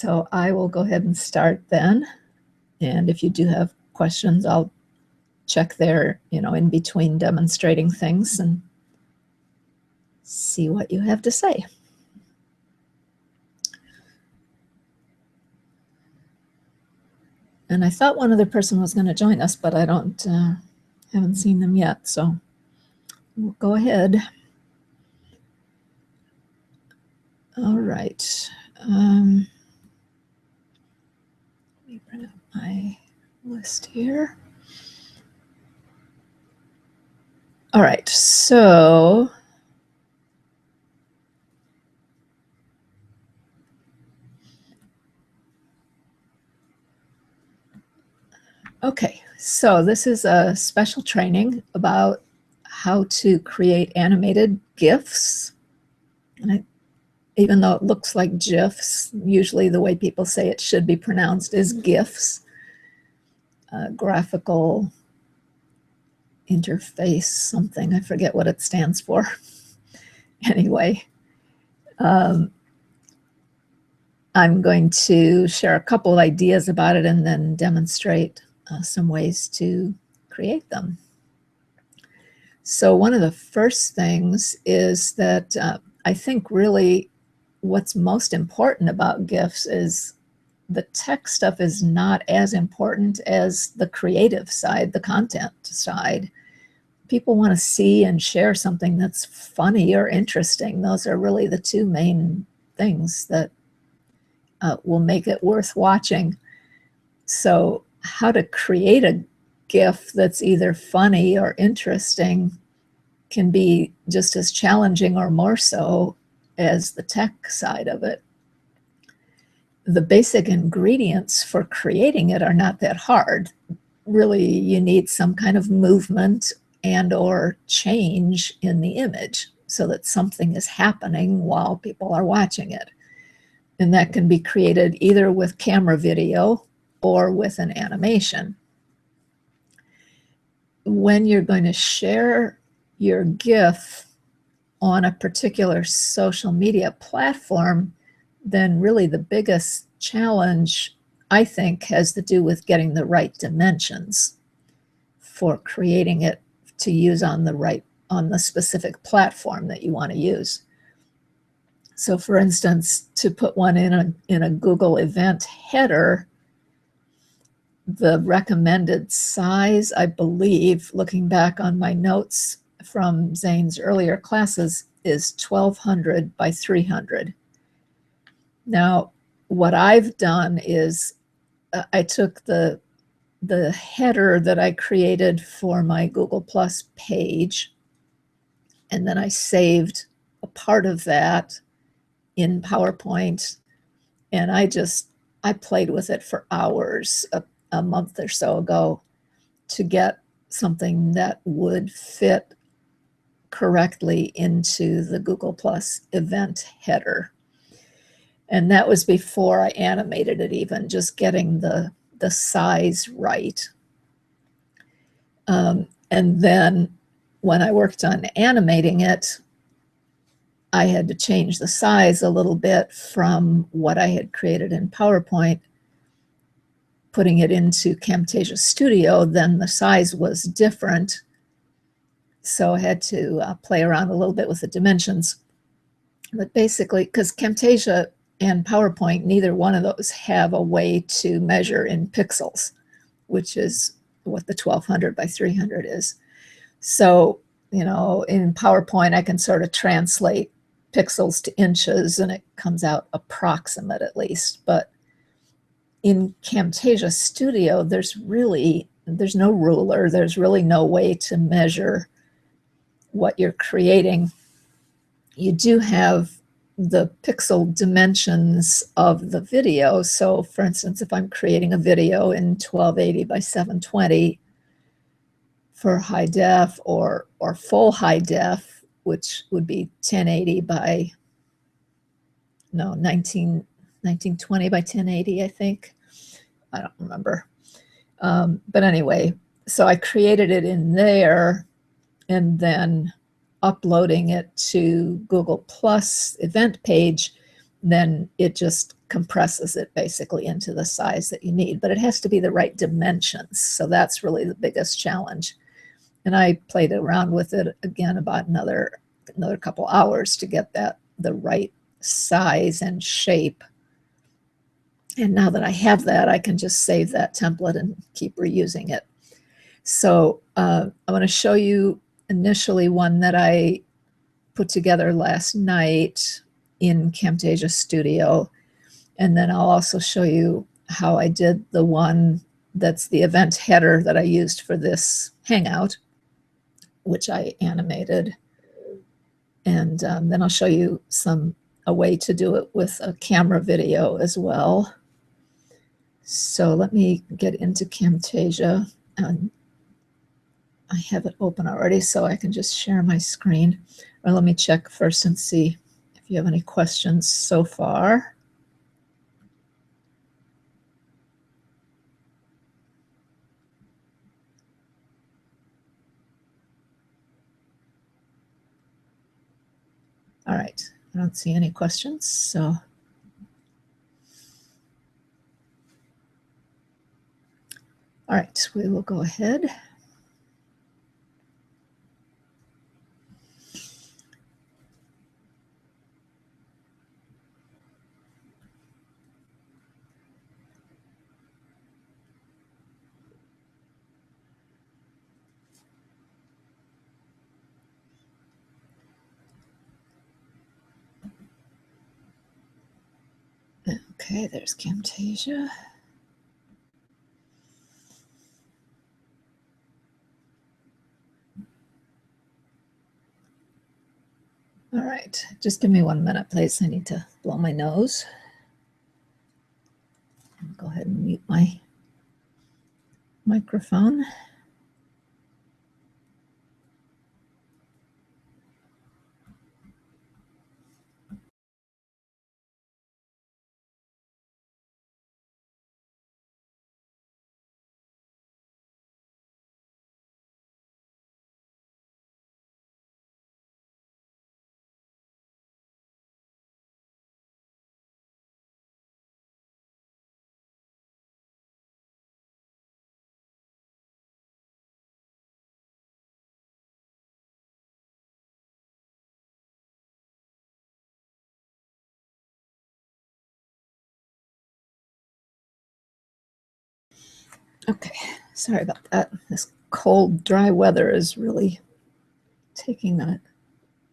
So I will go ahead and start then. And if you do have questions, I'll check there, in between demonstrating things and see what you have to say. And I thought one other person was going to join us, but I haven't seen them yet. So we'll go ahead. All right. Let me bring up my list here. All right, so okay, so this is a special training about how to create animated GIFs. And even though it looks like GIFs, usually the way people say it should be pronounced is GIFs, graphical interface something. I forget what it stands for. Anyway, I'm going to share a couple of ideas about it and then demonstrate some ways to create them. So one of the first things is that I think really what's most important about GIFs is the tech stuff is not as important as the creative side, the content side. People want to see and share something that's funny or interesting. Those are really the two main things that will make it worth watching. So how to create a GIF that's either funny or interesting can be just as challenging or more so as the tech side of it. The basic ingredients for creating it are not that hard. Really, you need some kind of movement and or change in the image so that something is happening while people are watching it. And that can be created either with camera video or with an animation. When you're going to share your GIF on a particular social media platform, then really the biggest challenge, I think, has to do with getting the right dimensions for creating it to use on the specific platform that you want to use. So for instance, to put one in a Google event header, the recommended size, I believe, looking back on my notes from Zane's earlier classes, is 1200 by 300. Now, what I've done is I took the header that I created for my Google Plus page, and then I saved a part of that in PowerPoint, and I played with it for hours a month or so ago to get something that would fit correctly into the Google Plus event header. And that was before I animated it even, just getting the size right. And then when I worked on animating it, I had to change the size a little bit from what I had created in PowerPoint. Putting it into Camtasia Studio, then the size was different. So I had to play around a little bit with the dimensions. But basically, because Camtasia and PowerPoint, neither one of those have a way to measure in pixels, which is what the 1200 by 300 is. So, in PowerPoint, I can sort of translate pixels to inches and it comes out approximate at least. But in Camtasia Studio, there's no ruler. There's really no way to measure what you're creating. You do have the pixel dimensions of the video. So for instance, if I'm creating a video in 1280 by 720 for high def or full high def, which would be 1080 by 1920 by 1080, I think. I don't remember. But anyway, so I created it in there and then uploading it to Google Plus event page, then it just compresses it basically into the size that you need, but it has to be the right dimensions. So that's really the biggest challenge. And I played around with it again about another couple hours to get the right size and shape. And now that I have that, I can just save that template and keep reusing it. So I want to show you initially one that I put together last night in Camtasia Studio. And then I'll also show you how I did the one that's the event header that I used for this Hangout, which I animated. And then I'll show you a way to do it with a camera video as well. So let me get into Camtasia. And I have it open already, so I can just share my screen. Or let me check first and see if you have any questions so far. All right, I don't see any questions, so. All right, we will go ahead. Okay, there's Camtasia. All right, just give me 1 minute, please. I need to blow my nose. I'll go ahead and mute my microphone. Okay, sorry about that. This cold, dry weather is really taking a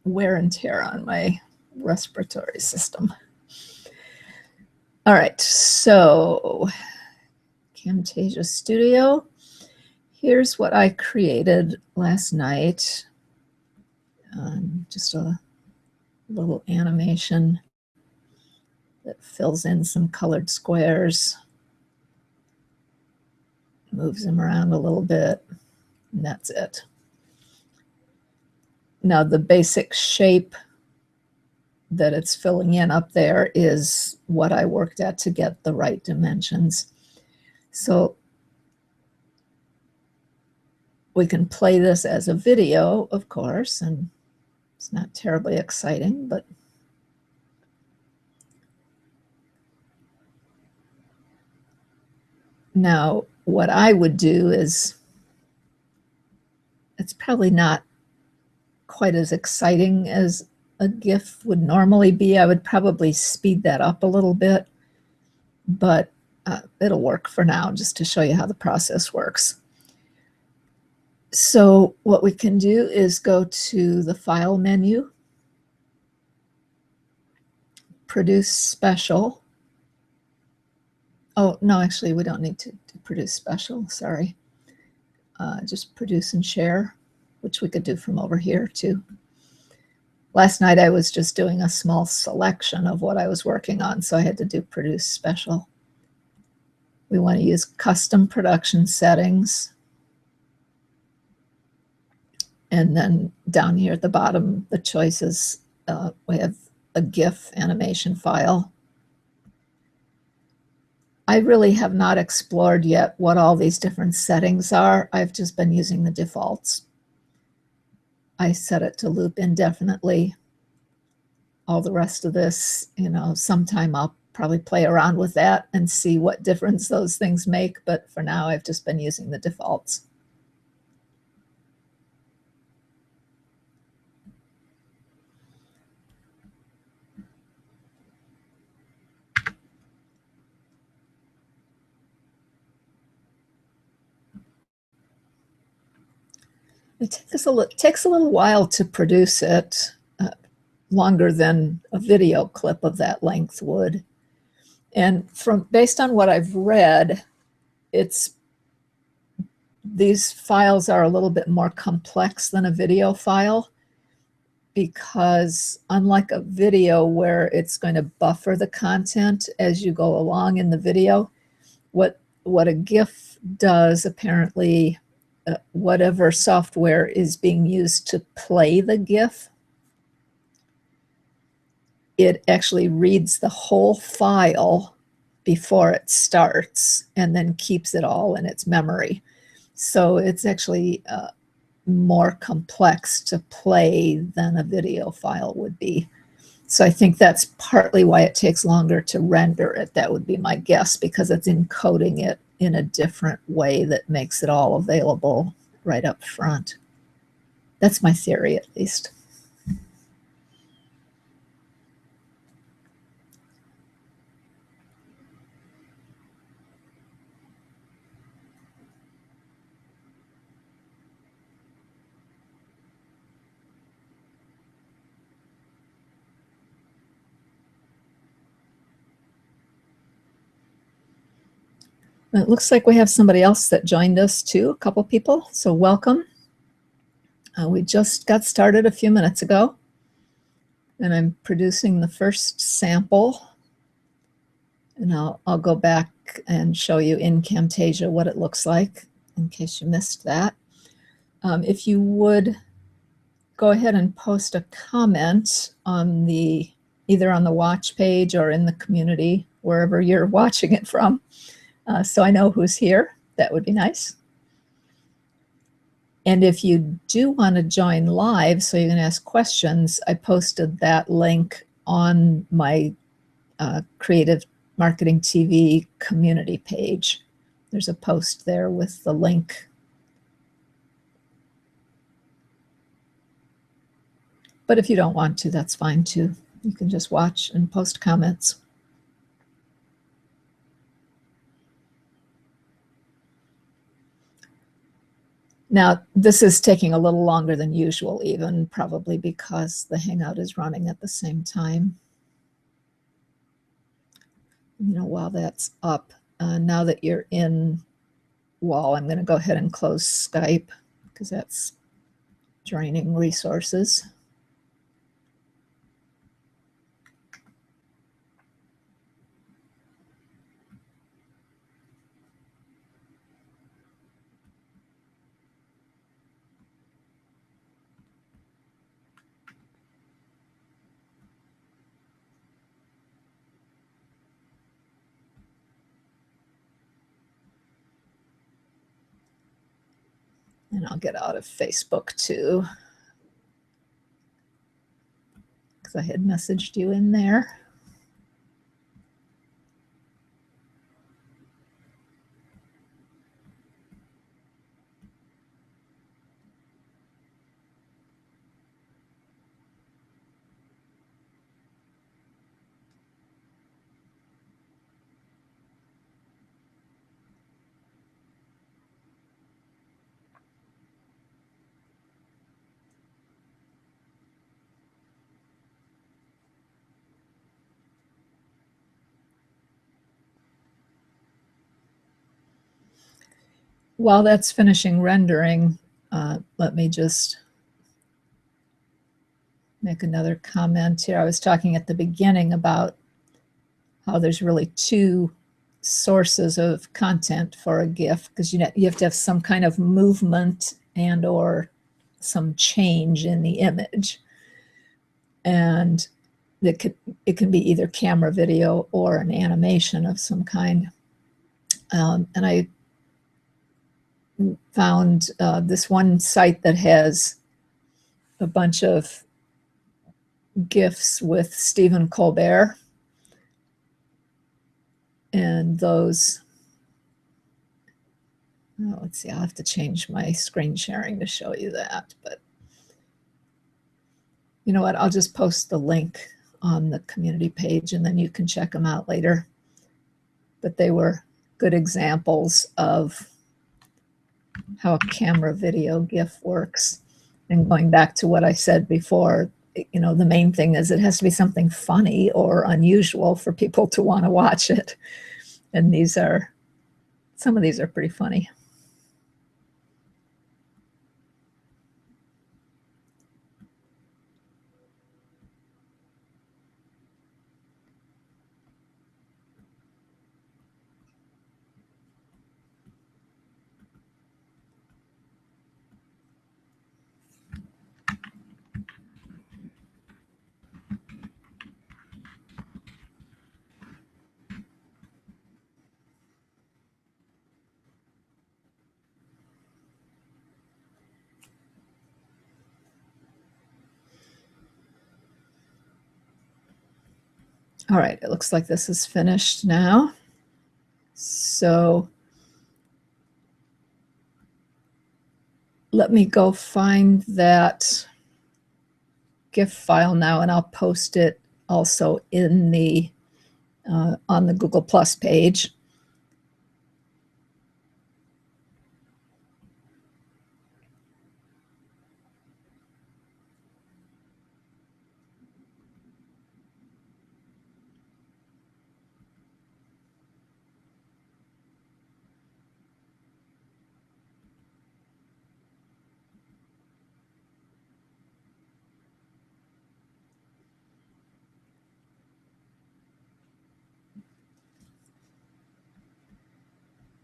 wear and tear on my respiratory system. All right, so Camtasia Studio. Here's what I created last night. Just a little animation that fills in some colored squares, moves them around a little bit, and that's it. Now the basic shape that it's filling in up there is what I worked at to get the right dimensions. So we can play this as a video, of course, and it's not terribly exciting, but now what I would do is, it's probably not quite as exciting as a GIF would normally be. I would probably speed that up a little bit, but it'll work for now, just to show you how the process works. So what we can do is go to the File menu, Produce Special. Oh, no, actually, we don't need to produce special, sorry. Just produce and share, which we could do from over here too. Last night I was just doing a small selection of what I was working on, so I had to do produce special. We want to use custom production settings. And then down here at the bottom, the choices, we have a GIF animation file. I really have not explored yet what all these different settings are. I've just been using the defaults. I set it to loop indefinitely. All the rest of this, sometime I'll probably play around with that and see what difference those things make. But for now, I've just been using the defaults. It takes a little while to produce it, longer than a video clip of that length would. And based on what I've read, these files are a little bit more complex than a video file, because unlike a video where it's going to buffer the content as you go along in the video, what a GIF does, apparently, whatever software is being used to play the GIF, it actually reads the whole file before it starts and then keeps it all in its memory. So it's actually more complex to play than a video file would be. So I think that's partly why it takes longer to render it. That would be my guess, because it's encoding it in a different way that makes it all available right up front. That's my theory, at least. It looks like we have somebody else that joined us too, a couple people, so welcome. We just got started a few minutes ago, and I'm producing the first sample, and I'll go back and show you in Camtasia what it looks like, in case you missed that. If you would go ahead and post a comment on either on the watch page or in the community, wherever you're watching it from, so I know who's here. That would be nice. And if you do want to join live, so you can ask questions, I posted that link on my Creative Marketing TV community page. There's a post there with the link. But if you don't want to, that's fine too. You can just watch and post comments. Now, this is taking a little longer than usual, even probably because the Hangout is running at the same time. While that's up, now that you're in Wall, I'm going to go ahead and close Skype because that's draining resources. And I'll get out of Facebook too, because I had messaged you in there. While that's finishing rendering, let me just make another comment here. I was talking at the beginning about how there's really two sources of content for a GIF, because you have to have some kind of movement and or some change in the image. And it can be either camera video or an animation of some kind. And I found this one site that has a bunch of GIFs with Stephen Colbert. And those, oh, let's see, I'll have to change my screen sharing to show you that, but you know what, I'll just post the link on the community page and then you can check them out later. But they were good examples of how a camera video GIF works. And going back to what I said before, you know, the main thing is it has to be something funny or unusual for people to want to watch it. And these are, some of these are pretty funny. All right, it looks like this is finished now. So let me go find that GIF file now, and I'll post it also in the on the Google Plus page.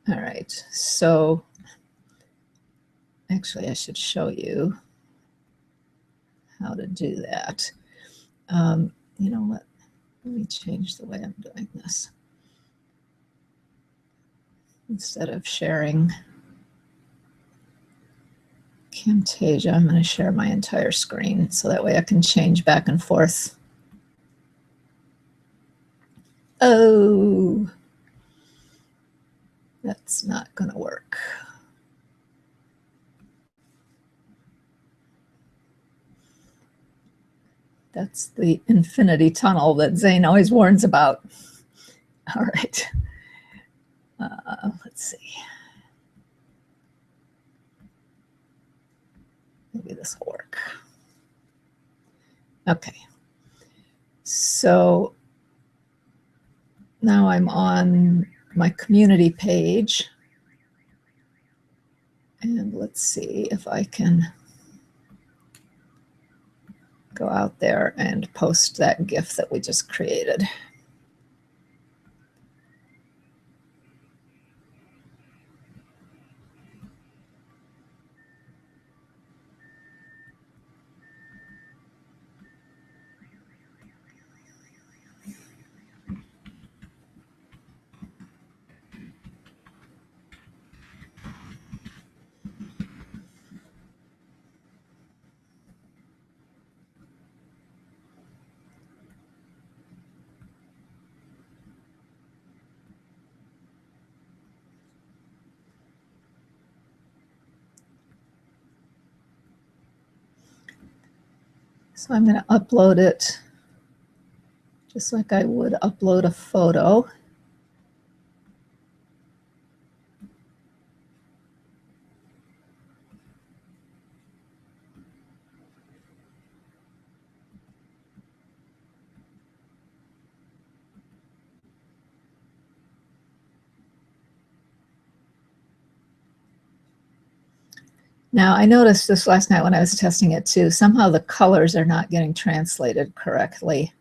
All right, so actually I should show you how to do that. You know what? Let me change the way I'm doing this. Instead of sharing Camtasia, I'm going to share my entire screen so that way I can change back and forth. Oh, that's not going to work. That's the infinity tunnel that Zane always warns about. All right. Let's see. Maybe this will work. Okay. So now I'm on my community page. And let's see if I can go out there and post that GIF that we just created. So I'm going to upload it just like I would upload a photo. Now, I noticed this last night when I was testing it too. Somehow the colors are not getting translated correctly.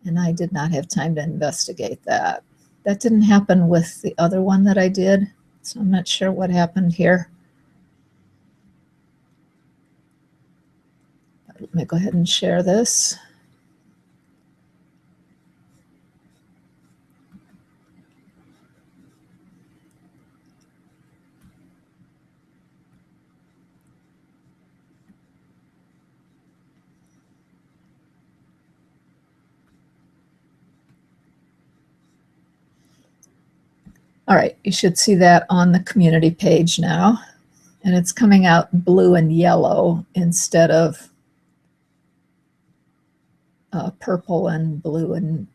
And I did not have time to investigate that. That didn't happen with the other one that I did, so I'm not sure what happened here. But let me go ahead and share this. All right, you should see that on the community page now. And it's coming out blue and yellow instead of purple and blue and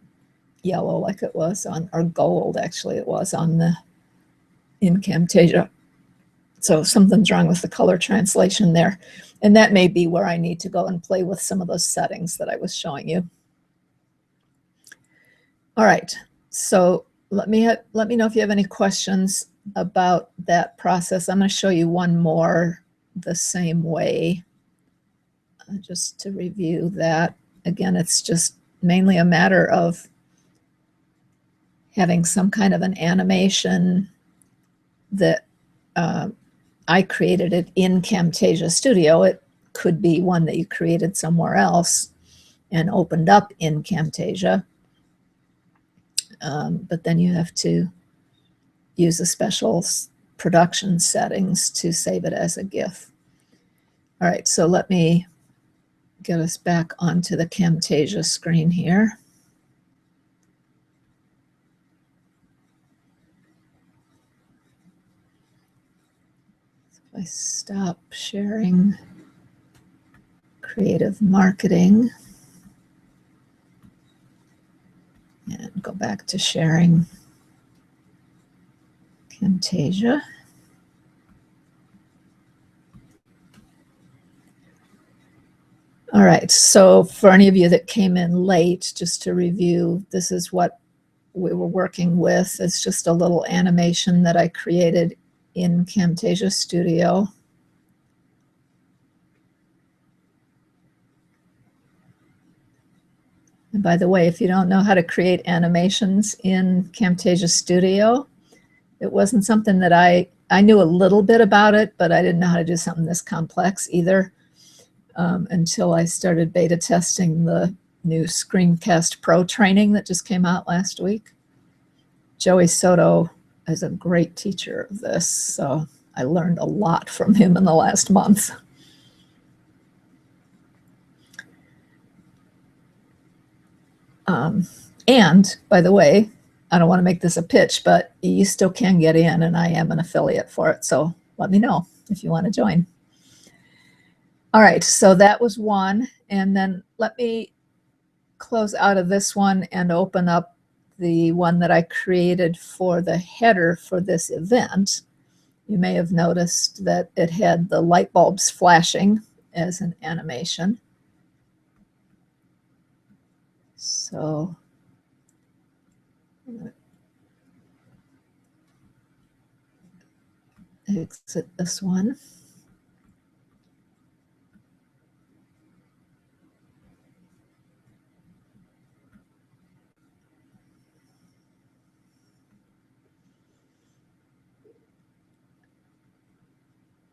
yellow like it was on, or gold actually it was on the in Camtasia. So something's wrong with the color translation there. And that may be where I need to go and play with some of those settings that I was showing you. All right, so let me know if you have any questions about that process. I'm going to show you one more the same way, just to review that. Again, it's just mainly a matter of having some kind of an animation that I created it in Camtasia Studio. It could be one that you created somewhere else and opened up in Camtasia. But then you have to use the special production settings to save it as a GIF. All right, so let me get us back onto the Camtasia screen here. So if I stop sharing creative marketing and go back to sharing Camtasia. All right, so for any of you that came in late, just to review, this is what we were working with. It's just a little animation that I created in Camtasia Studio. And by the way, if you don't know how to create animations in Camtasia Studio, it wasn't something that I knew a little bit about it, but I didn't know how to do something this complex either. Until I started beta testing the new Screencast Pro training that just came out last week. Joey Soto is a great teacher of this, so I learned a lot from him in the last month. And by the way, I don't want to make this a pitch, but you still can get in, and I am an affiliate for it, so let me know if you want to join. All right, so that was one, and then let me close out of this one and open up the one that I created for the header for this event. You may have noticed that it had the light bulbs flashing as an animation. So I'm going to exit this one.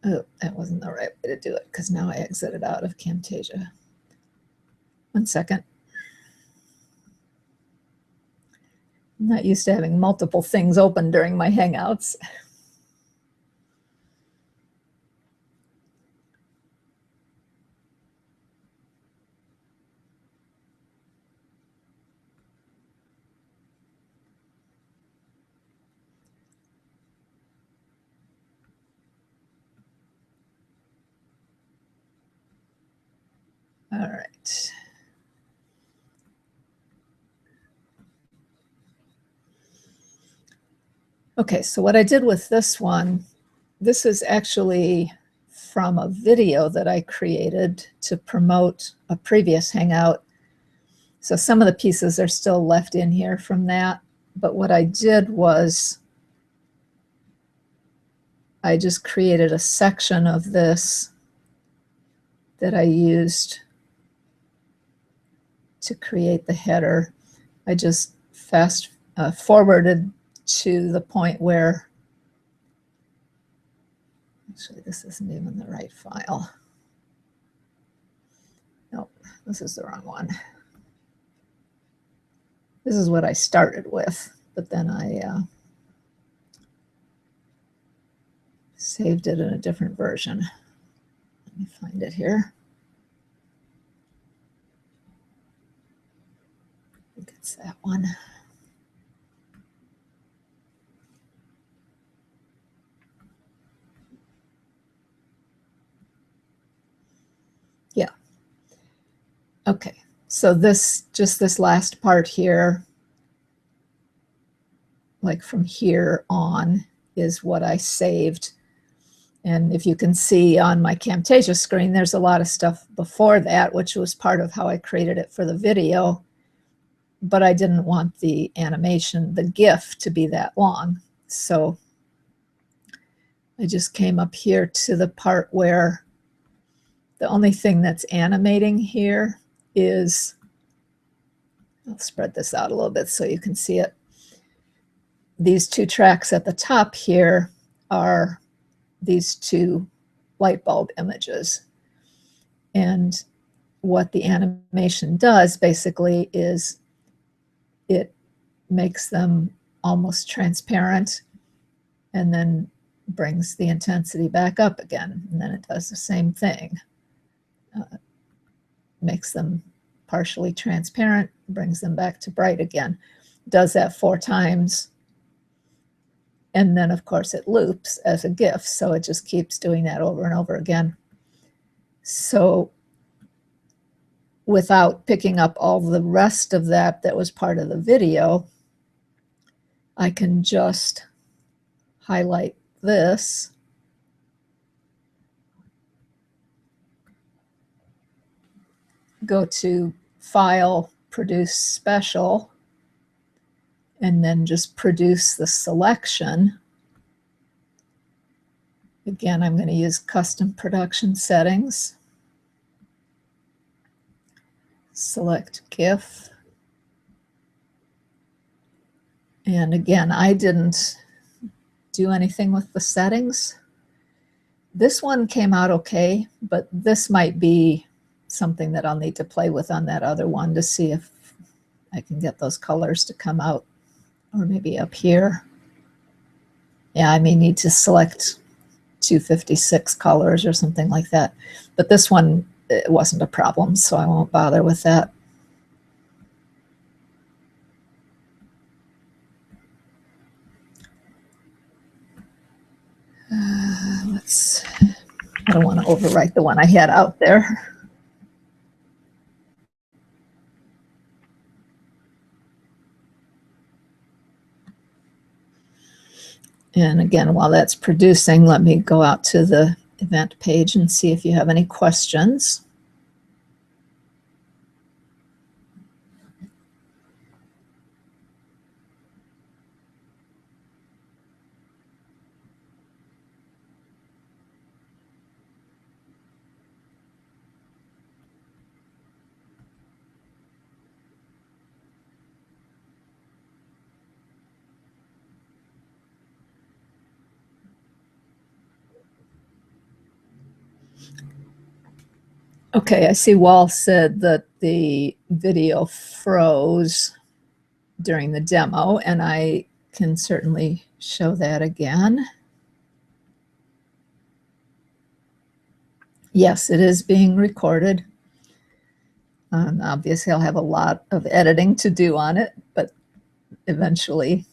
Oh, that wasn't the right way to do it because now I exited out of Camtasia. 1 second. I'm not used to having multiple things open during my Hangouts. All right. Okay, so what I did with this one, this is actually from a video that I created to promote a previous Hangout. So some of the pieces are still left in here from that. But what I did was I just created a section of this that I used to create the header. I just fast forwarded to the point where, actually this isn't even the right file. Nope, this is the wrong one. This is what I started with, but then I saved it in a different version. Let me find it here. I think it's that one. Okay, so just this last part here, like from here on, is what I saved. And if you can see on my Camtasia screen, there's a lot of stuff before that, which was part of how I created it for the video. But I didn't want the animation, the GIF, to be that long. So I just came up here to the part where the only thing that's animating here is, I'll spread this out a little bit so you can see it. These two tracks at the top here are these two light bulb images. And what the animation does basically is it makes them almost transparent and then brings the intensity back up again. And then it does the same thing. Makes them partially transparent, brings them back to bright again. Does that 4 times. And then, of course, it loops as a GIF. So it just keeps doing that over and over again. So without picking up all the rest of that was part of the video, I can just highlight this, go to File, Produce Special, and then just produce the selection. Again, I'm going to use custom production settings. Select GIF. And again, I didn't do anything with the settings. This one came out okay, but this might be something that I'll need to play with on that other one to see if I can get those colors to come out, or maybe up here. Yeah, I may need to select 256 colors or something like that. But this one, it wasn't a problem, so I won't bother with that. I don't want to overwrite the one I had out there. And again, while that's producing, let me go out to the event page and see if you have any questions. Okay, I see Wall said that the video froze during the demo, and I can certainly show that again. Yes, it is being recorded. Obviously, I'll have a lot of editing to do on it, but eventually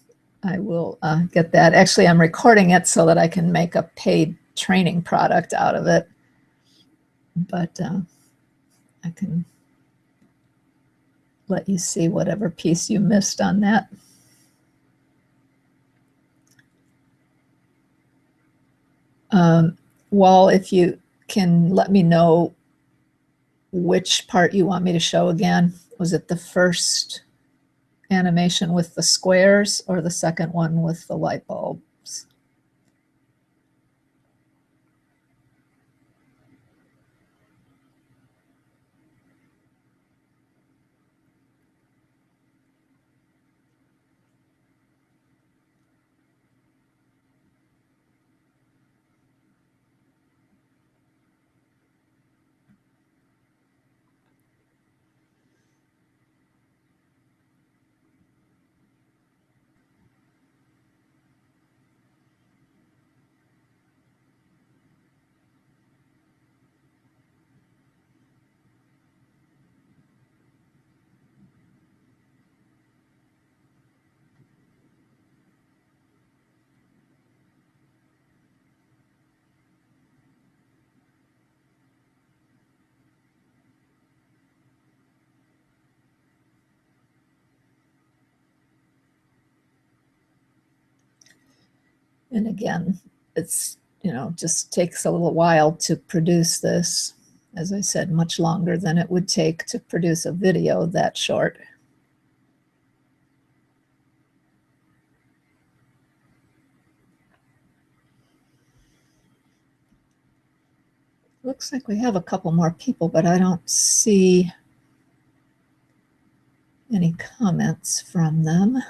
I will get that. Actually, I'm recording it so that I can make a paid training product out of it. But I can let you see whatever piece you missed on that. Wall, if you can let me know which part you want me to show again. Was it the first animation with the squares or the second one with the light bulbs? And again, it's, just takes a little while to produce this. As I said, much longer than it would take to produce a video that short. Looks like we have a couple more people, but I don't see any comments from them.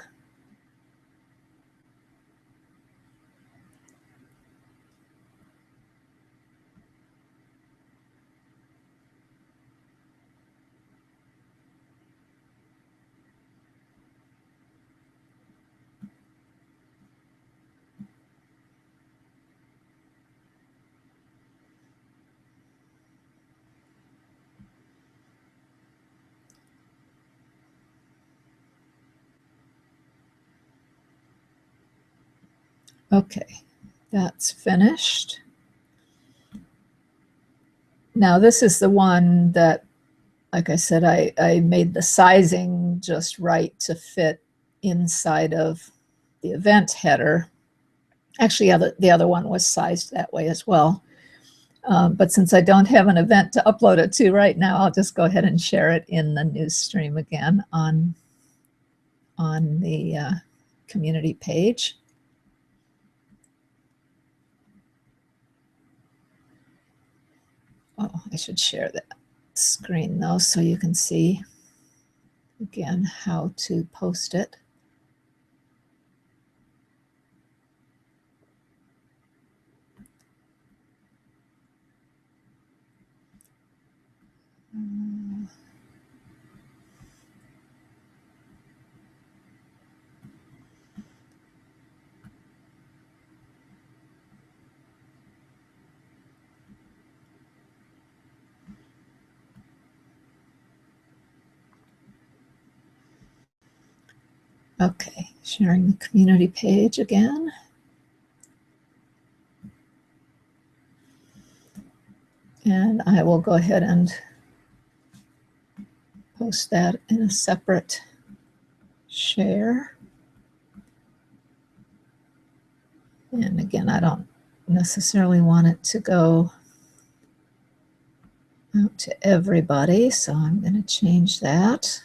Okay, that's finished. Now this is the one that, like I said, I made the sizing just right to fit inside of the event header. Actually, the other one was sized that way as well. But since I don't have an event to upload it to right now, I'll just go ahead and share it in the news stream again on the community page. Oh, I should share that screen though, so you can see again how to post it. Okay, sharing the community page again. And I will go ahead and post that in a separate share. And again, I don't necessarily want it to go out to everybody, so I'm going to change that.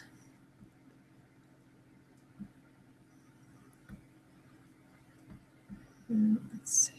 Let's see.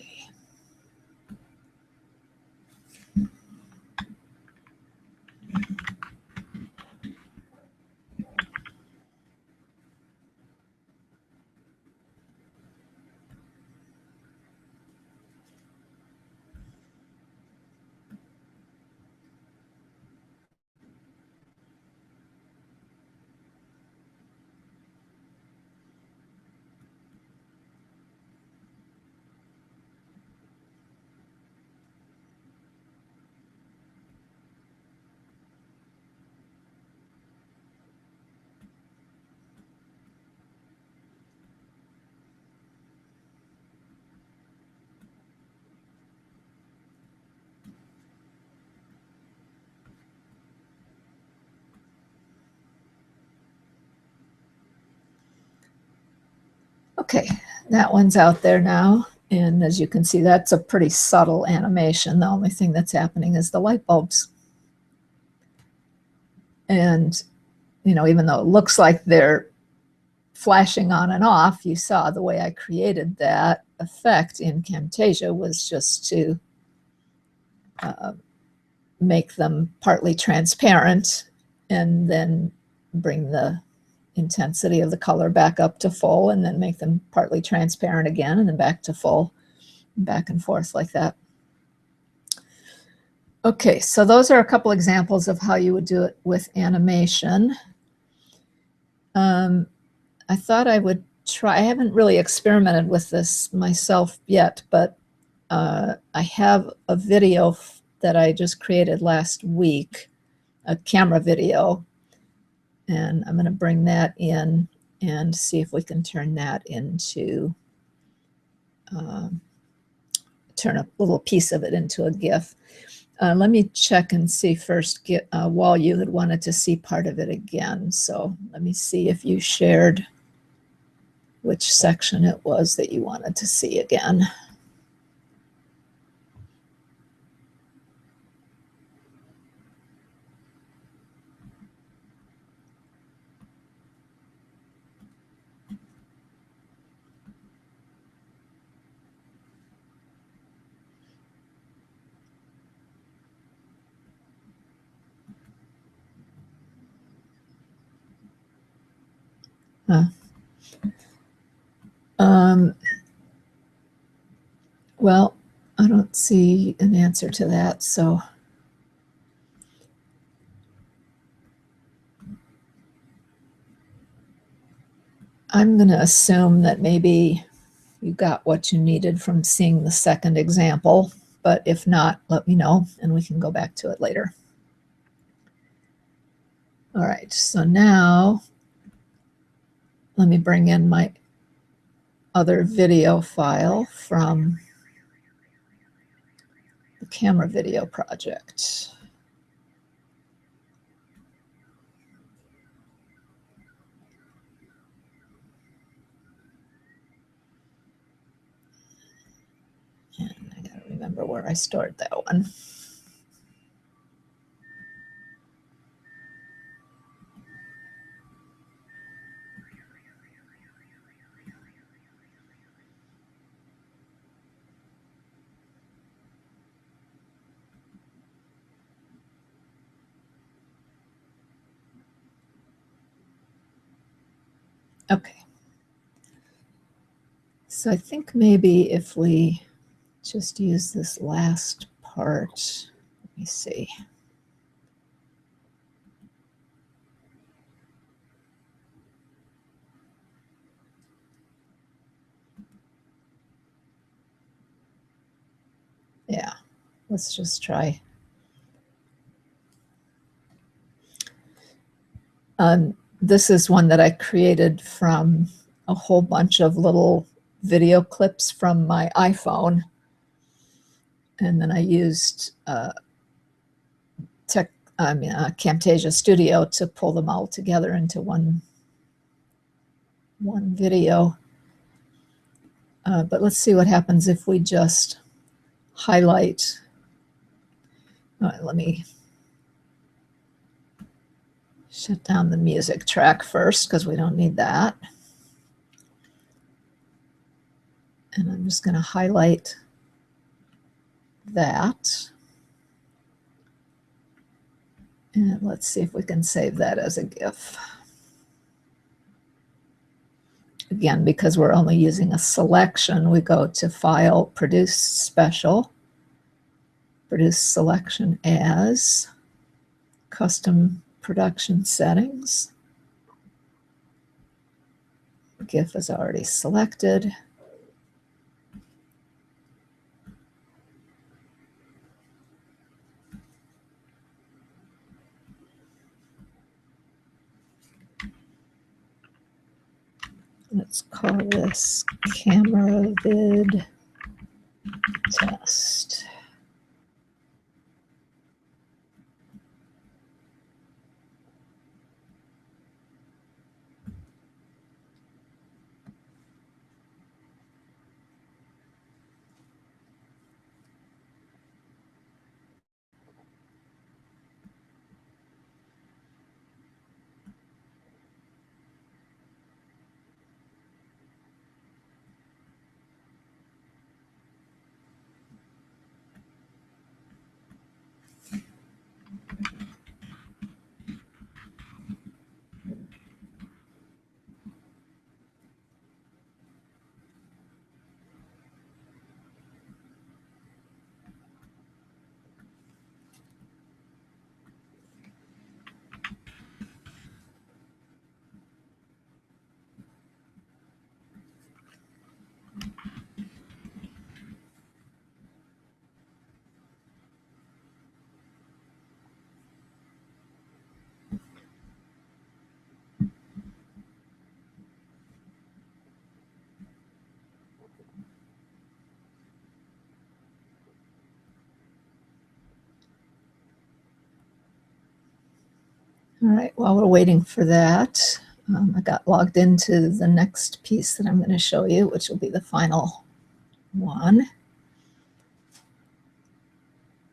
Okay, that one's out there now. And as you can see, that's a pretty subtle animation. The only thing that's happening is the light bulbs. And, even though it looks like they're flashing on and off, you saw the way I created that effect in Camtasia was just to make them partly transparent and then bring the intensity of the color back up to full and then make them partly transparent again and then back to full, back and forth like that. Okay, so those are a couple examples of how you would do it with animation. I thought I would try, I haven't really experimented with this myself yet, but I have a video that I just created last week, a camera video, and I'm going to bring that in and see if we can turn that into, turn a little piece of it into a GIF. Let me check and see first, while you had wanted to see part of it again. So let me see if you shared which section it was that you wanted to see again. Well, I don't see an answer to that, so I'm going to assume that maybe you got what you needed from seeing the second example, but if not, let me know and we can go back to it later. All right, so now let me bring in my other video file from the camera video project. And I gotta remember where I stored that one. Okay. So I think maybe if we just use this last part, let me see. Yeah, let's just try. This is one that I created from a whole bunch of little video clips from my iPhone. And then I used Camtasia Studio to pull them all together into one video. But let's see what happens if we just highlight. Let me shut down the music track first because we don't need that. And I'm just going to highlight that. And let's see if we can save that as a GIF. Again, because we're only using a selection, we go to File, Produce Special, Produce Selection As, Custom Production Settings. GIF is already selected. Let's call this camera vid test. All right, while we're waiting for that, I got logged into the next piece that I'm going to show you, which will be the final one.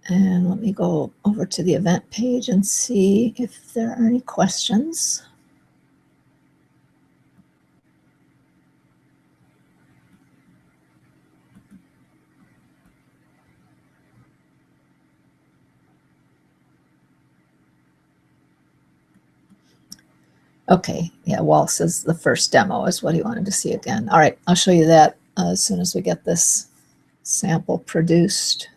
And let me go over to the event page and see if there are any questions. Okay, yeah, Wall says the first demo is what he wanted to see again. All right, I'll show you that as soon as we get this sample produced.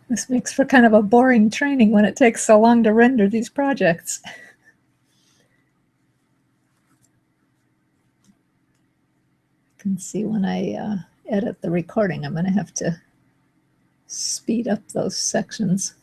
This makes for kind of a boring training when it takes so long to render these projects. You can see when I edit the recording, I'm going to have to speed up those sections.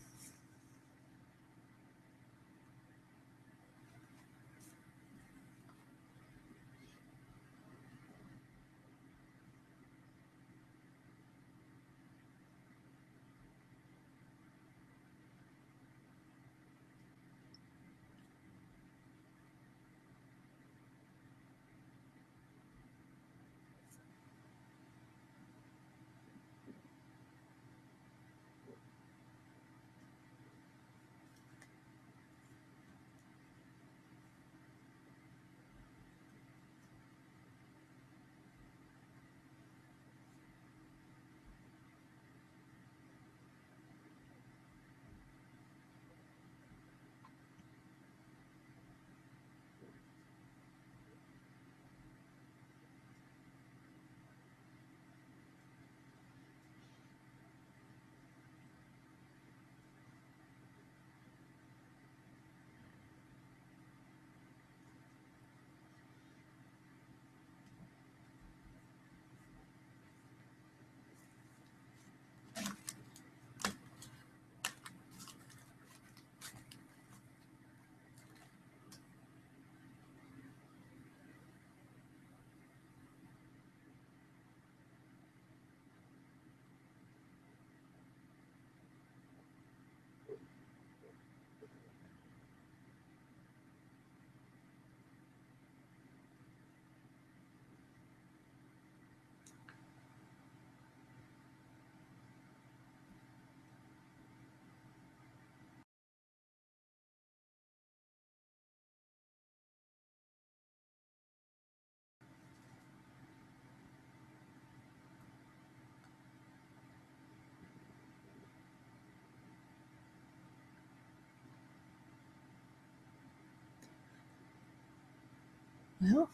Well,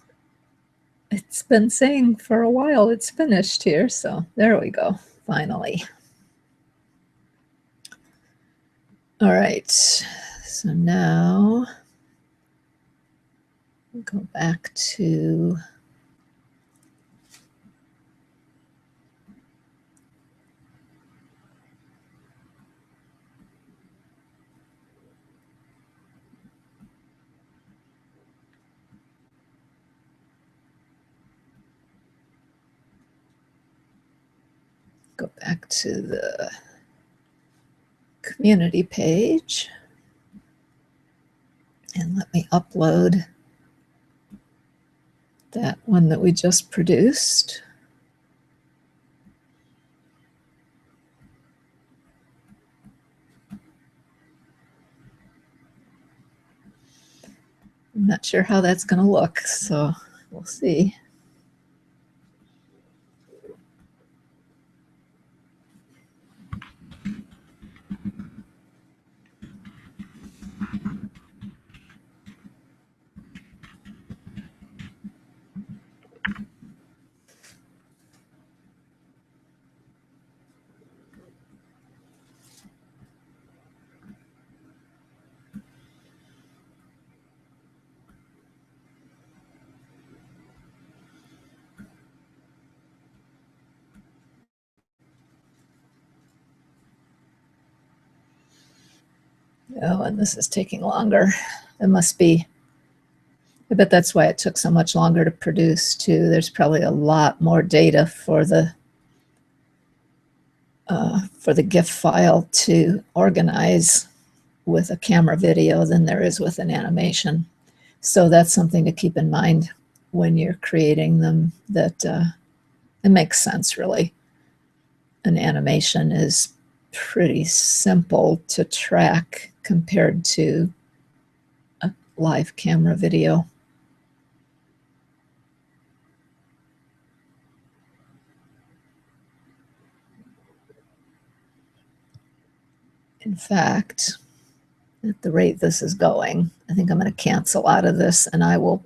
it's been saying for a while it's finished here, so there we go, finally. All right, so now we'll go back to the community page, and let me upload that one that we just produced. I'm not sure how that's going to look, so we'll see. Oh, and this is taking longer. It must be, I bet that's why it took so much longer to produce too. There's probably a lot more data for the GIF file to organize with a camera video than there is with an animation. So that's something to keep in mind when you're creating them, that it makes sense really. An animation is pretty simple to track compared to a live camera video. In fact, at the rate this is going, I think I'm going to cancel out of this and I will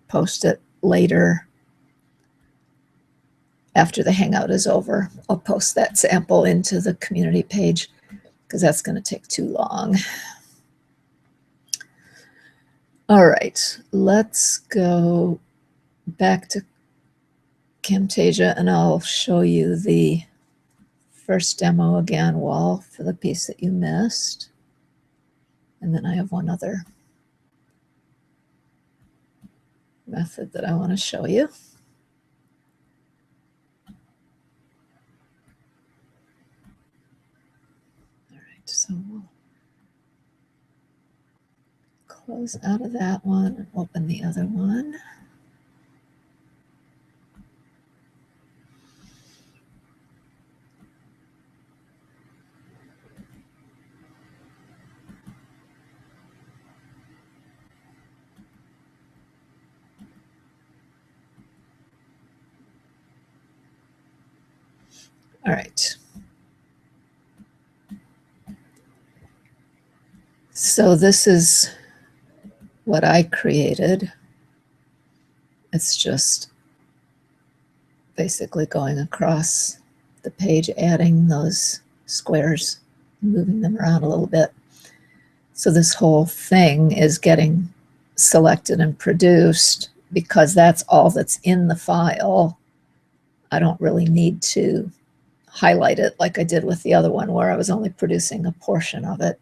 post it later after the Hangout is over. I'll post that sample into the community page because that's going to take too long. All right, let's go back to Camtasia and I'll show you the first demo again, Wall, for the piece that you missed. And then I have one other method that I want to show you. All right, so we'll close out of that one and open the other one. All right. So this is what I created. It's just basically going across the page, adding those squares, moving them around a little bit. So this whole thing is getting selected and produced because that's all that's in the file. I don't really need to highlight it like I did with the other one where I was only producing a portion of it.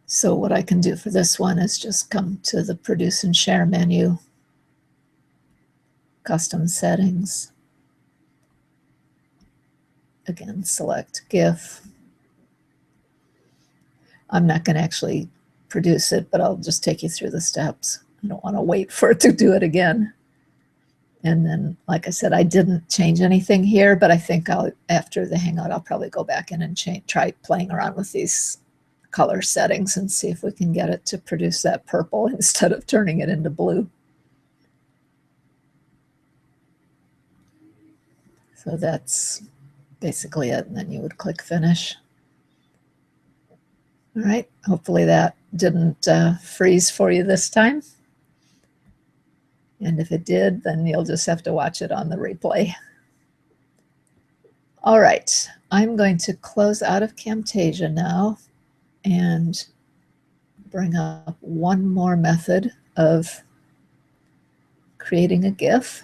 So what I can do for this one is just come to the Produce and Share menu, Custom Settings. Again, select GIF. I'm not going to actually produce it, but I'll just take you through the steps. I don't want to wait for it to do it again. And then, like I said, I didn't change anything here, but I think after the Hangout, I'll probably go back in and try playing around with these color settings and see if we can get it to produce that purple instead of turning it into blue. So that's basically it. And then you would click Finish. All right, hopefully that didn't freeze for you this time. And if it did, then you'll just have to watch it on the replay. All right, I'm going to close out of Camtasia now and bring up one more method of creating a GIF.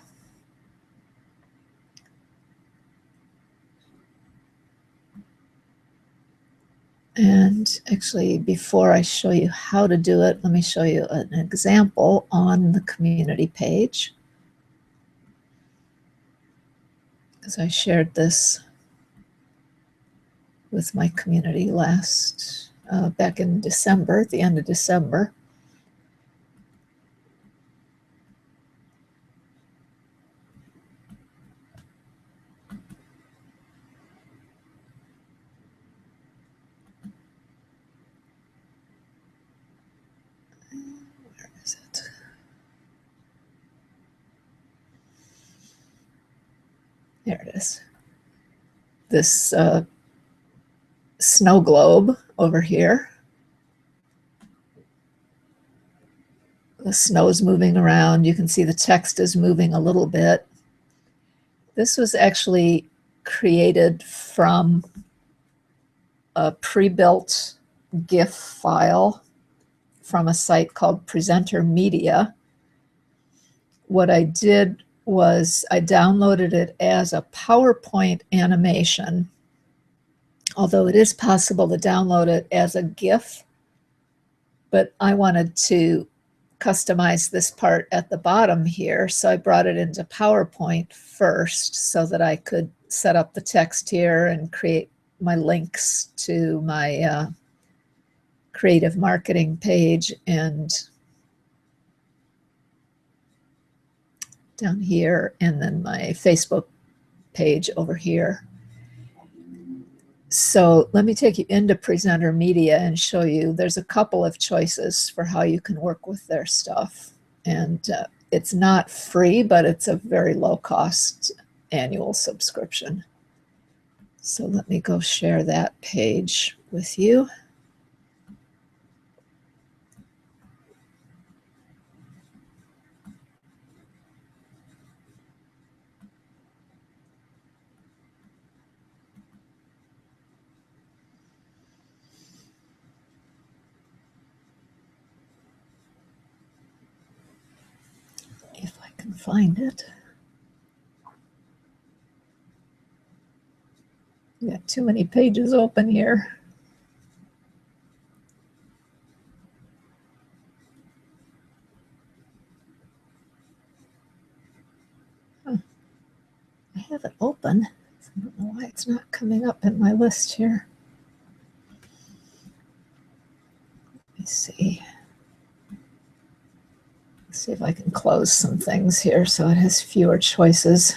And actually, before I show you how to do it, let me show you an example on the community page, because I shared this with my community back in December, at the end of December. Where is it? There it is. This snow globe over here. The snow's moving around. You can see the text is moving a little bit. This was actually created from a pre-built GIF file from a site called Presenter Media. What I did was I downloaded it as a PowerPoint animation, although it is possible to download it as a GIF, but I wanted to customize this part at the bottom here, so I brought it into PowerPoint first so that I could set up the text here and create my links to my creative marketing page, and down here, and then my Facebook page over here. So let me take you into Presenter Media and show you there's a couple of choices for how you can work with their stuff. And it's not free, but it's a very low cost annual subscription. So let me go share that page with you. If I can find it. We got too many pages open here. Huh. I have it open. I don't know why it's not coming up in my list here. Let me see. Let's see if I can close some things here so it has fewer choices.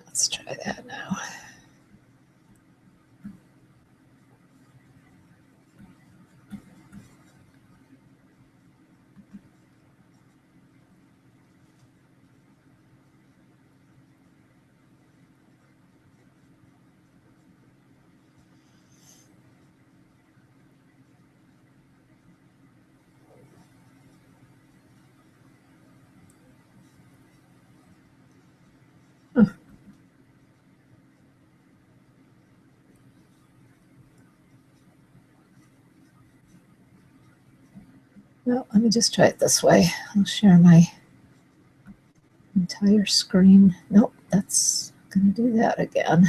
Let's try that now. Well, let me just try it this way. I'll share my entire screen. Nope, that's going to do that again.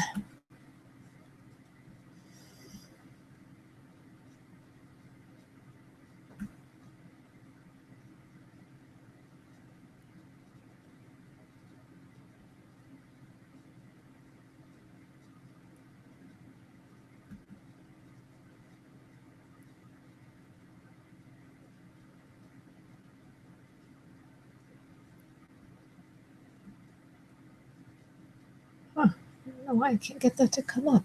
Huh, I don't know why I can't get that to come up.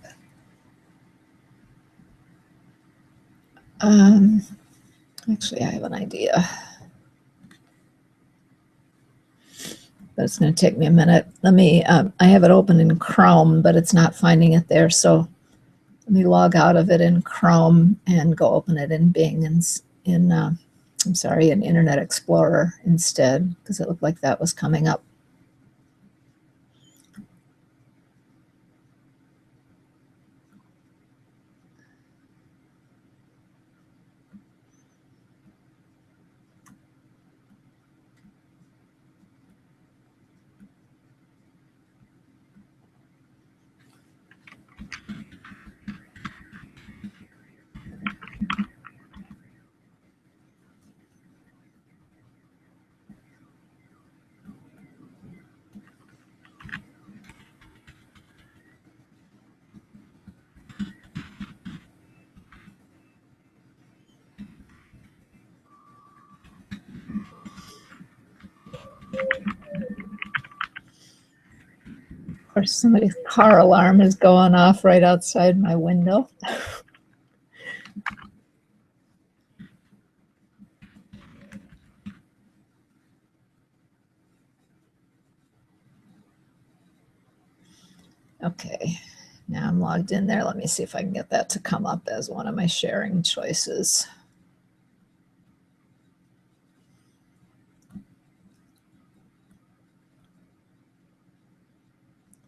Actually, I have an idea. but it's going to take me a minute. Let me, I have it open in Chrome, but it's not finding it there. So let me log out of it in Chrome and go open it in Bing and I'm sorry, in Internet Explorer instead, because it looked like that was coming up. Of course, somebody's car alarm is going off right outside my window. Okay, now I'm logged in there. Let me see if I can get that to come up as one of my sharing choices.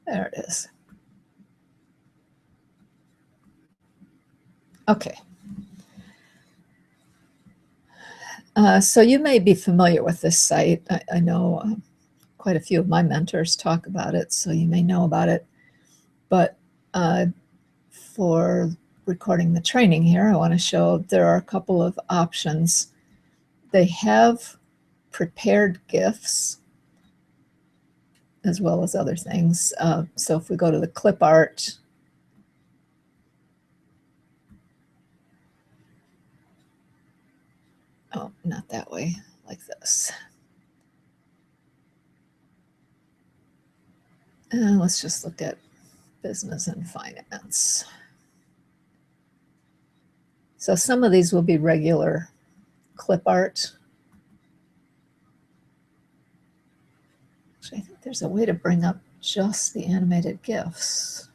There it is. Okay. So you may be familiar with this site. I know quite a few of my mentors talk about it, so you may know about it. But for recording the training here, I want to show there are a couple of options. They have prepared GIFs as well as other things. So if we go to the clip art, oh, not that way, like this. And let's just look at business and finance. So some of these will be regular clip art. Actually, I think there's a way to bring up just the animated GIFs.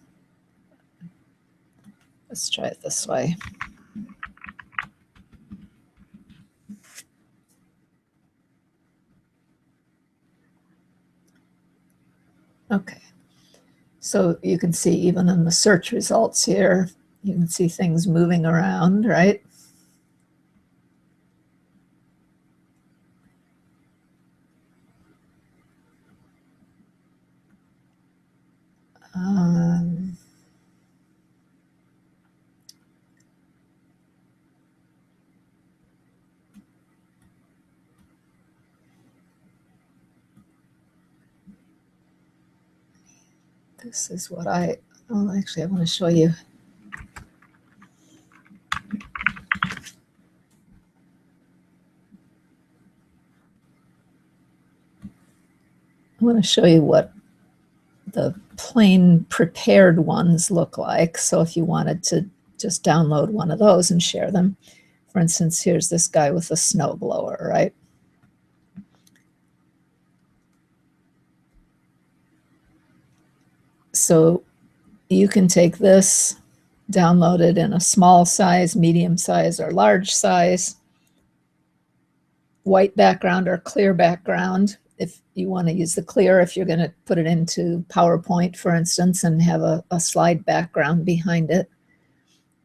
Let's try it this way. Okay, so you can see even in the search results here, you can see things moving around, right? This is what oh, actually, I want to show you. I want to show you what the plain prepared ones look like. So if you wanted to just download one of those and share them, for instance, here's this guy with a snow blower, right? So you can take this, download it in a small size, medium size, or large size, white background or clear background. If you want to use the clear, if you're going to put it into PowerPoint, for instance, and have a slide background behind it,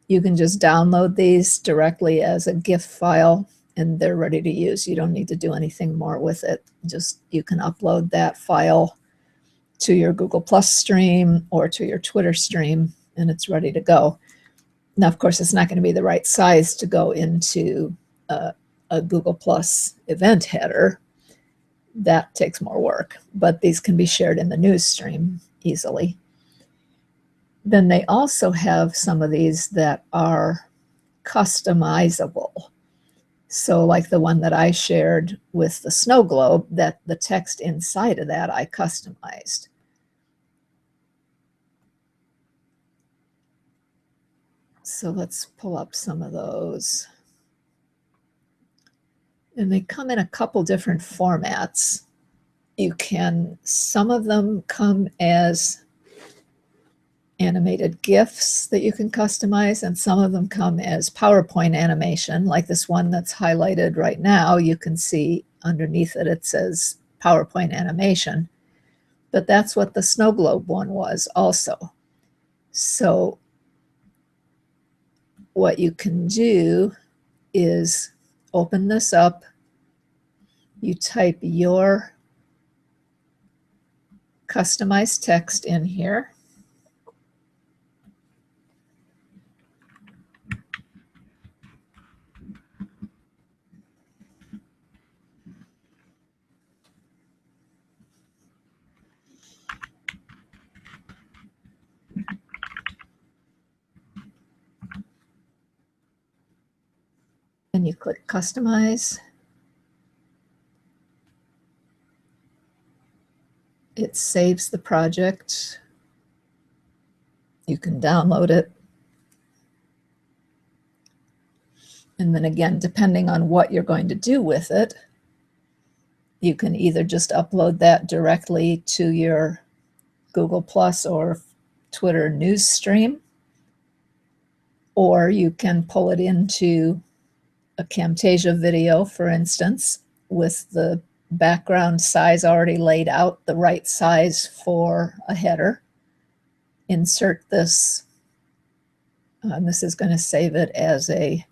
you can just download these directly as a GIF file and they're ready to use. You don't need to do anything more with it. Just you can upload that file to your Google Plus stream or to your Twitter stream and it's ready to go. Now, of course, it's not going to be the right size to go into a Google Plus event header. That takes more work, but these can be shared in the news stream easily. Then they also have some of these that are customizable. So like the one that I shared with the snow globe, that the text inside of that I customized. So let's pull up some of those. And they come in a couple different formats. some of them come as animated GIFs that you can customize, and some of them come as PowerPoint animation, like this one that's highlighted right now. You can see underneath it, it says PowerPoint animation, but that's what the snow globe one was also. So what you can do is open this up, you type your customized text in here, and you click customize. It saves the project. You can download it. And then again, depending on what you're going to do with it, you can either just upload that directly to your Google Plus or Twitter news stream, or you can pull it into a Camtasia video, for instance, with the background size already laid out, the right size for a header. Insert this, and this is going to save it as a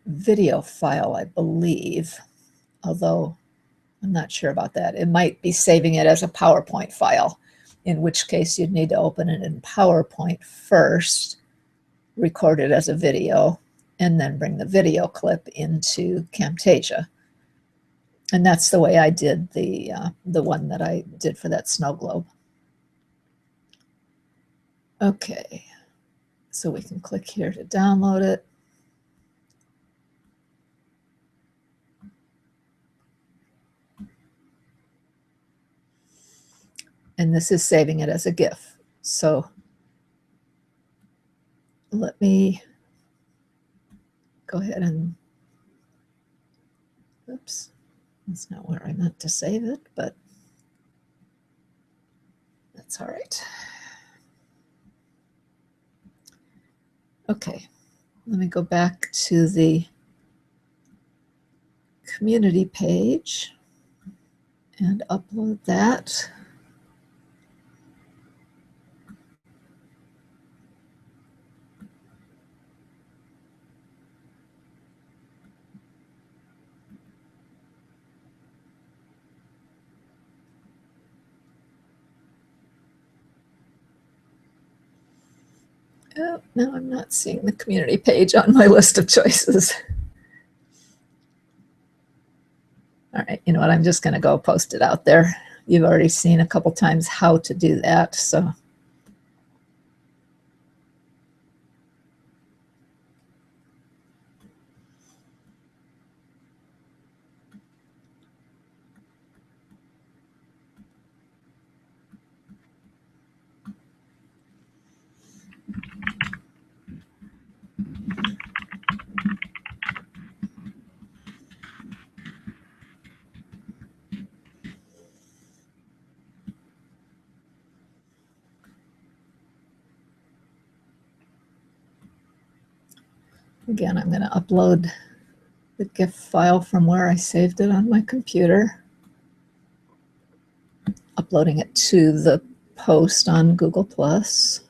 video file, I believe, although I'm not sure about that. It might be saving it as a PowerPoint file, in which case you'd need to open it in PowerPoint first, record it as a video, and then bring the video clip into Camtasia. And that's the way I did the one that I did for that snow globe. Okay, so we can click here to download it. And this is saving it as a GIF. So let me go ahead and, oops, that's not where I meant to save it, but that's all right. Okay, let me go back to the community page and upload that. Oh, no, I'm not seeing the community page on my list of choices. All right, you know what? I'm just going to go post it out there. You've already seen a couple times how to do that, so. Again, I'm going to upload the GIF file from where I saved it on my computer, uploading it to the post on Google Plus.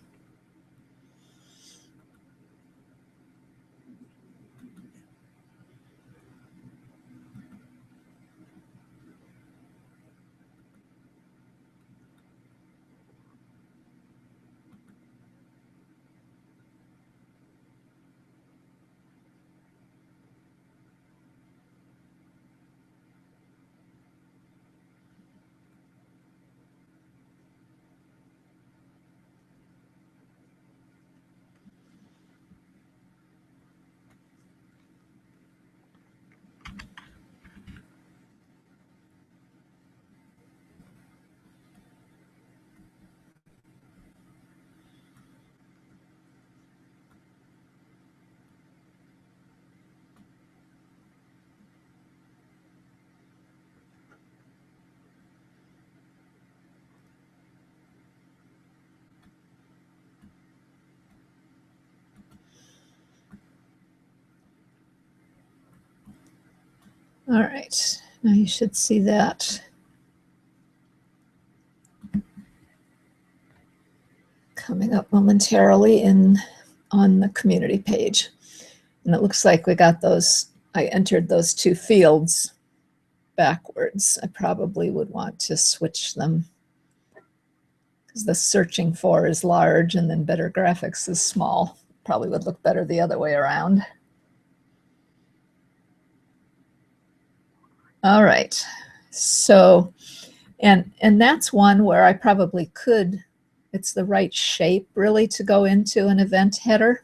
All right, now you should see that coming up momentarily on the community page. And it looks like we got those, I entered those two fields backwards. I probably would want to switch them because the searching for is large and then better graphics is small. Probably would look better the other way around. All right, so, and that's one where I probably could, it's the right shape really to go into an event header.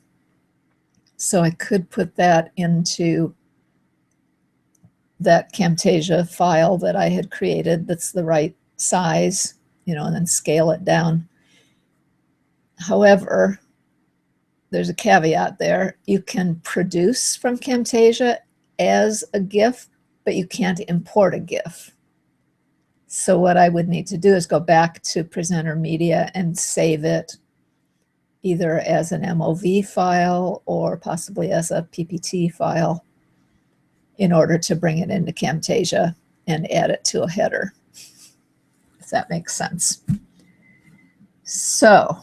So I could put that into that Camtasia file that I had created that's the right size, you know, and then scale it down. However, there's a caveat there. You can produce from Camtasia as a GIF, but you can't import a GIF. So what I would need to do is go back to Presenter Media and save it either as an MOV file or possibly as a PPT file in order to bring it into Camtasia and add it to a header, if that makes sense. So,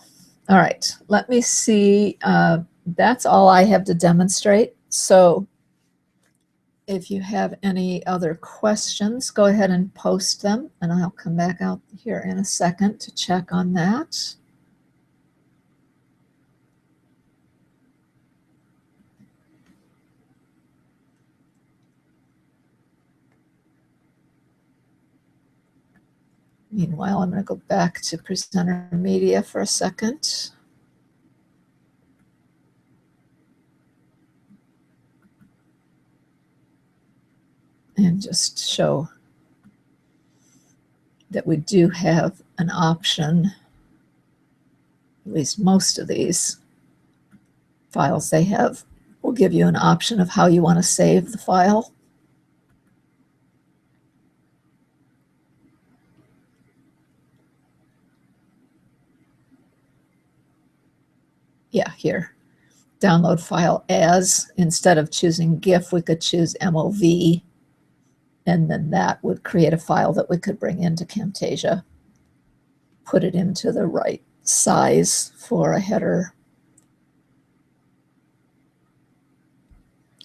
all right, let me see. That's all I have to demonstrate. So if you have any other questions, go ahead and post them, and I'll come back out here in a second to check on that. Meanwhile, I'm going to go back to Presenter Media for a second. And just show that we do have an option, at least most of these files they have will give you an option of how you want to save the file. Yeah, here, download file as, instead of choosing GIF, we could choose MOV, and then that would create a file that we could bring into Camtasia, put it into the right size for a header.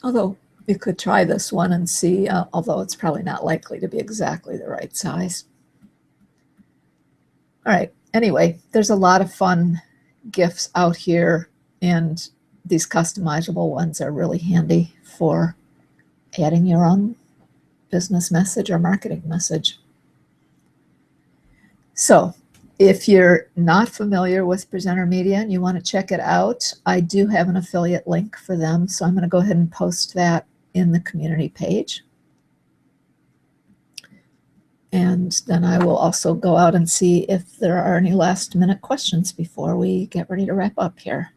Although we could try this one and see, although it's probably not likely to be exactly the right size. All right, anyway, there's a lot of fun GIFs out here, and these customizable ones are really handy for adding your own business message or marketing message. So if you're not familiar with Presenter Media and you want to check it out, I do have an affiliate link for them. So I'm going to go ahead and post that in the community page. And then I will also go out and see if there are any last minute questions before we get ready to wrap up here.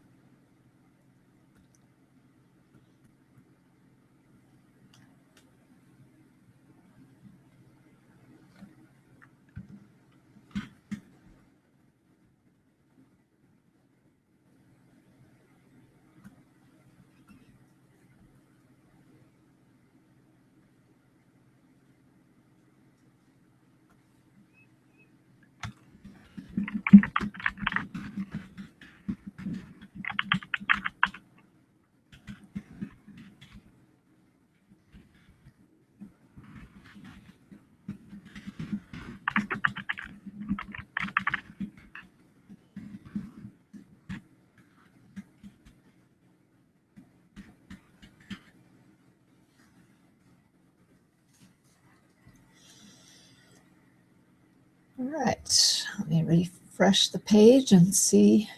All right, let me refresh the page and see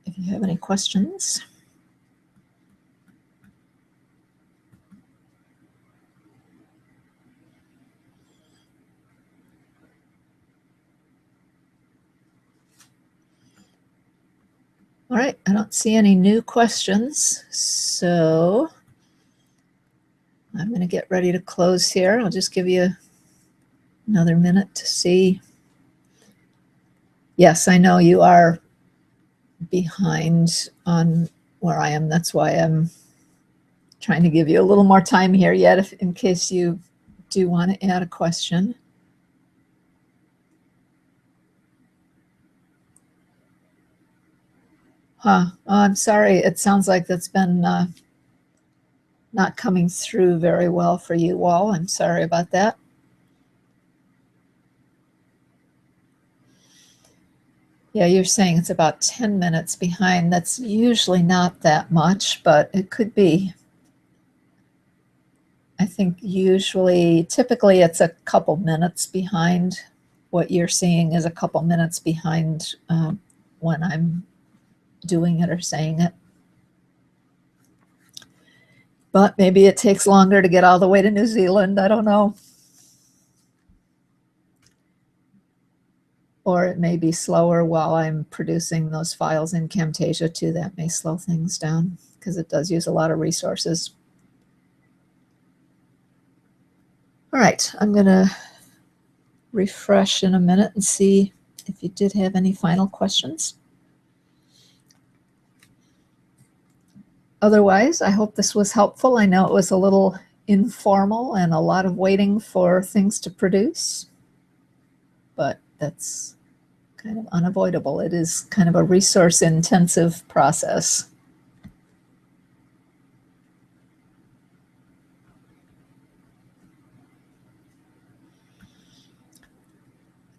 if you have any questions. All right, I don't see any new questions, so I'm going to get ready to close here. I'll just give you another minute to see. Yes, I know you are behind on where I am. That's why I'm trying to give you a little more time here yet, in case you do want to add a question. Oh, I'm sorry. It sounds like that's been not coming through very well for you all. I'm sorry about that. Yeah, you're saying it's about 10 minutes behind. That's usually not that much, but it could be. I think typically it's a couple minutes behind. What you're seeing is a couple minutes behind when I'm doing it or saying it. But maybe it takes longer to get all the way to New Zealand. I don't know. Or it may be slower while I'm producing those files in Camtasia too. That may slow things down because it does use a lot of resources. All right, I'm going to refresh in a minute and see if you did have any final questions. Otherwise, I hope this was helpful. I know it was a little informal and a lot of waiting for things to produce, but that's kind of unavoidable. It is kind of a resource-intensive process.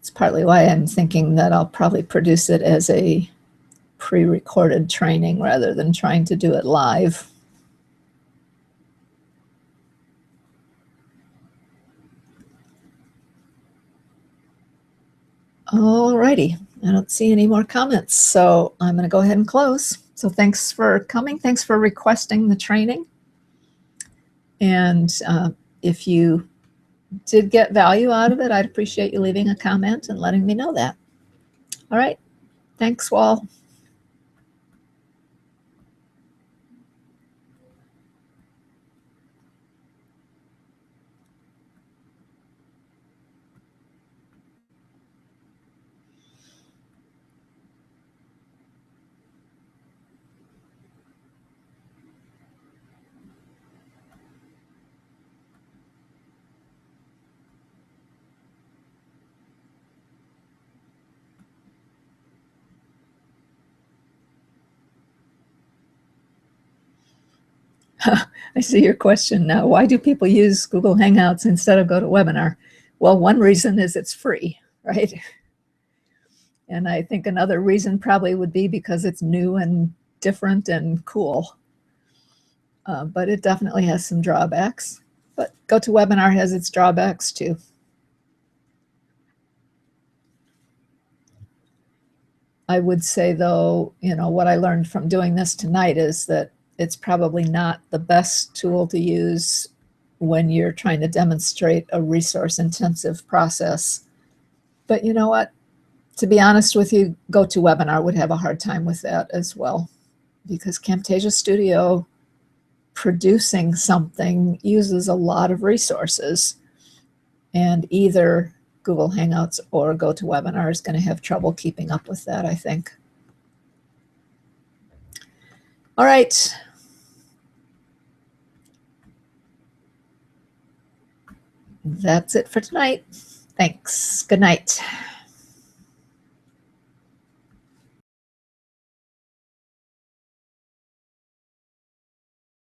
It's partly why I'm thinking that I'll probably produce it as a pre-recorded training rather than trying to do it live. Alrighty, I don't see any more comments, so I'm going to go ahead and close. So thanks for coming. Thanks for requesting the training. And if you did get value out of it, I'd appreciate you leaving a comment and letting me know that. All right, thanks, Wall. I see your question now. Why do people use Google Hangouts instead of GoToWebinar? Well, one reason is it's free, right? And I think another reason probably would be because it's new and different and cool. But it definitely has some drawbacks. But GoToWebinar has its drawbacks too. I would say though, what I learned from doing this tonight is that it's probably not the best tool to use when you're trying to demonstrate a resource-intensive process. But you know what? To be honest with you, GoToWebinar would have a hard time with that as well, because Camtasia Studio producing something uses a lot of resources, and either Google Hangouts or GoToWebinar is going to have trouble keeping up with that, I think. All right. That's it for tonight. Thanks. Good night.